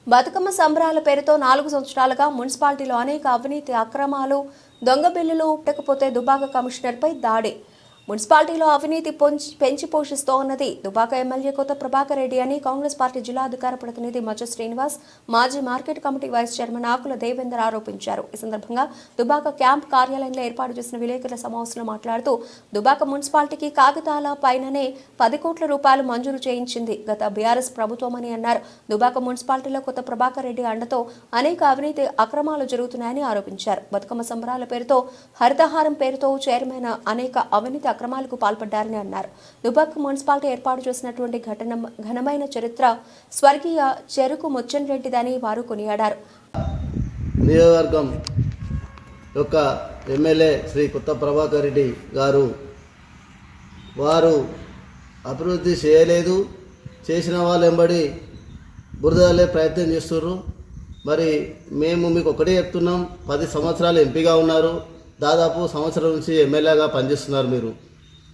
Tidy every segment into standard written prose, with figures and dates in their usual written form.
బతుకమ్మ సంబరాల పేరుతో 4 సంవత్సరాలుగా మున్సిపాలిటీలో అనేక అవినీతి అక్రమాలు, దొంగ బిల్లులు ఉట్టకపోతే దుబాక కమిషనర్పై దాడి. మున్సిపాలిటీలో అవినీతి పెంచి పోషిస్తోన్నది దుబాక ఎమ్మెల్యే కొత్త ప్రభాకర్ రెడ్డి అని కాంగ్రెస్ పార్టీ జిల్లా అధికార ప్రతినిధి మచ్చ శ్రీనివాస్, మాజీ మార్కెట్ కమిటీ వైస్ చైర్మన్ ఆకుల దేవేందర్ ఆరోపించారు. ఈ సందర్భంగా దుబాక క్యాంప్ కార్యాలయంలో ఏర్పాటు చేసిన విలేకరుల సమావేశంలో మాట్లాడుతూ దుబాక మున్సిపాలిటీకి కాగితాల పైననే 10 కోట్ల రూపాయలు మంజూరు చేయించింది గత బీఆర్ఎస్ ప్రభుత్వమని అన్నారు. దుబాక మున్సిపాలిటీలో కొత్త ప్రభాకర్ రెడ్డి అండతో అనేక అవినీతి అక్రమాలు జరుగుతున్నాయని ఆరోపించారు. బతుకమ్మ సంబరాల పేరుతో, హరితహారం పేరుతో చైర్మన్ అనేక అవినీతి అక్రమాలకు పాల్పడ్డారని అన్నారు. దుబాక మున్సిపాలిటీ ఏర్పాటు చేసినటువంటి ఘనమైన చరిత్ర స్వర్గీయ చెరుకు ముచ్చన్ రెడ్డిదని వారు కొనియాడారు. నియోజకవర్గం యొక్క ఎమ్మెల్యే శ్రీ కొత్త ప్రభాకర్ రెడ్డి గారు వారు అభివృద్ధి చేయలేదు, చేసిన వాళ్ళు వెంబడి బురదలే ప్రయత్నం చేస్తున్నారు. మరి మేము మీకు ఒకటే చెప్తున్నాం, 10 సంవత్సరాలు ఎంపీగా ఉన్నారు, దాదాపు సంవత్సరం నుంచి ఎమ్మెల్యేగా పనిచేస్తున్నారు.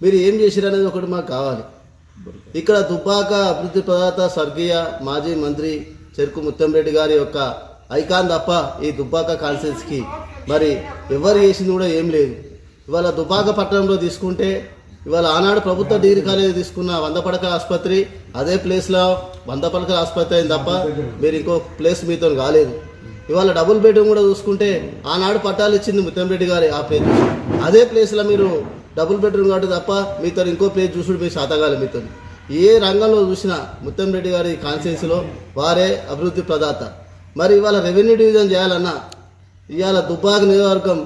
మీరు ఏం చేశారు అనేది ఒకటి మాకు కావాలి. ఇక్కడ దుబ్బాక అభివృద్ధి ప్రదాత స్వర్గీయ మాజీ మంత్రి చెరుకు ముత్తంరెడ్డి గారి యొక్క ఐకాన్ తప్ప ఈ దుబ్బాక కాన్స్టిట్యున్సీకి మరి ఎవరు చేసింది కూడా ఏం లేదు. ఇవాళ దుబ్బాక పట్టణంలో తీసుకుంటే ఇవాళ ఆనాడు ప్రభుత్వ డిగ్రీ కాలేజీ తీసుకున్న 100 పడకల ఆసుపత్రి అదే ప్లేస్లో 100 పడకల ఆసుపత్రి అయింది తప్ప మీరు ఇంకో ప్లేస్ మీతో కాలేదు. ఇవాళ డబుల్ బెడ్రూమ్ కూడా చూసుకుంటే ఆనాడు పట్టాలు ఇచ్చింది ముత్తంరెడ్డి గారి ఆ ప్లేస్, అదే ప్లేస్లో మీరు డబుల్ బెడ్రూమ్ కాబట్టి తప్ప మీతో ఇంకో ప్లేస్ చూసుడు మీరు శాతగాలి. మీతో ఏ రంగంలో చూసినా ముత్తంరెడ్డి గారి కాన్స్టిట్యున్సీలో వారే అభివృద్ధి ప్రదాత. మరి ఇవాళ రెవెన్యూ డివిజన్ చేయాలన్నా ఇవాళ దుబ్బాక నియోజకవర్గం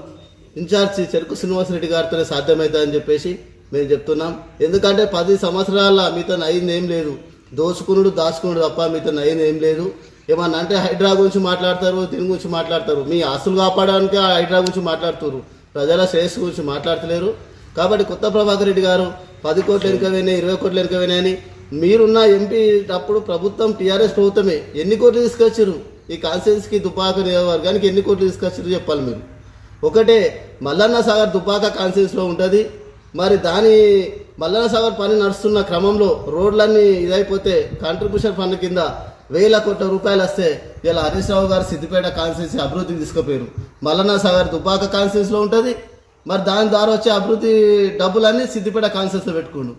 ఇన్ఛార్జి చెరుకు శ్రీనివాసరెడ్డి గారితోనే సాధ్యమవుతుందని చెప్పేసి మేము చెప్తున్నాం. ఎందుకంటే 10 సంవత్సరాల మీతో అయింది ఏం లేదు, దోచుకునుడు దాచుకునుడు తప్ప మీతో అయింది ఏం లేదు. ఏమన్నా అంటే హైడ్రా గురించి మాట్లాడతారు, దీని గురించి మాట్లాడతారు, మీ ఆస్తులు కాపాడడానికి ఆ హైడ్రా గురించి మాట్లాడుతారు, ప్రజల శ్రేయస్సు గురించి మాట్లాడతలేరు. కాబట్టి కొత్త ప్రభాకర్ రెడ్డి గారు 10 కోట్లు వెనుకవేనాయి, 20 కోట్లు వెనుకవేనాయని మీరున్న ఎంపీ అప్పుడు ప్రభుత్వం టీఆర్ఎస్ ప్రభుత్వమే ఎన్ని కోట్లు తీసుకొచ్చారు ఈ కాన్స్టిట్యున్సీకి దుబ్బాక నియోజకవర్గానికి ఎన్ని కోట్లు తీసుకొచ్చారు చెప్పాలి మీరు. ఒకటే మల్లన్న సాగర్ దుబ్బాక కాన్స్టిట్యున్సీలో ఉంటుంది. మరి దాని మల్లన్న సాగర్ పని నడుస్తున్న క్రమంలో రోడ్లన్నీ ఇదైపోతే కాంట్రిబ్యూషన్ ఫండ్ కింద 1000 కోట్ల రూపాయలు వస్తే ఇలా హరీష్ రావు గారు సిద్దిపేట కాన్స్టిట్యున్సీ అభివృద్ధికి తీసుకుపోయారు. మల్లన్న సాగర్ దుబ్బాక కాన్స్టిట్యున్సీలో ఉంటుంది. మరి దాని ద్వారా వచ్చే అభివృద్ధి డబ్బులన్నీ సిద్దిపేట కాన్స్టిట్యున్సీలో పెట్టుకోండు.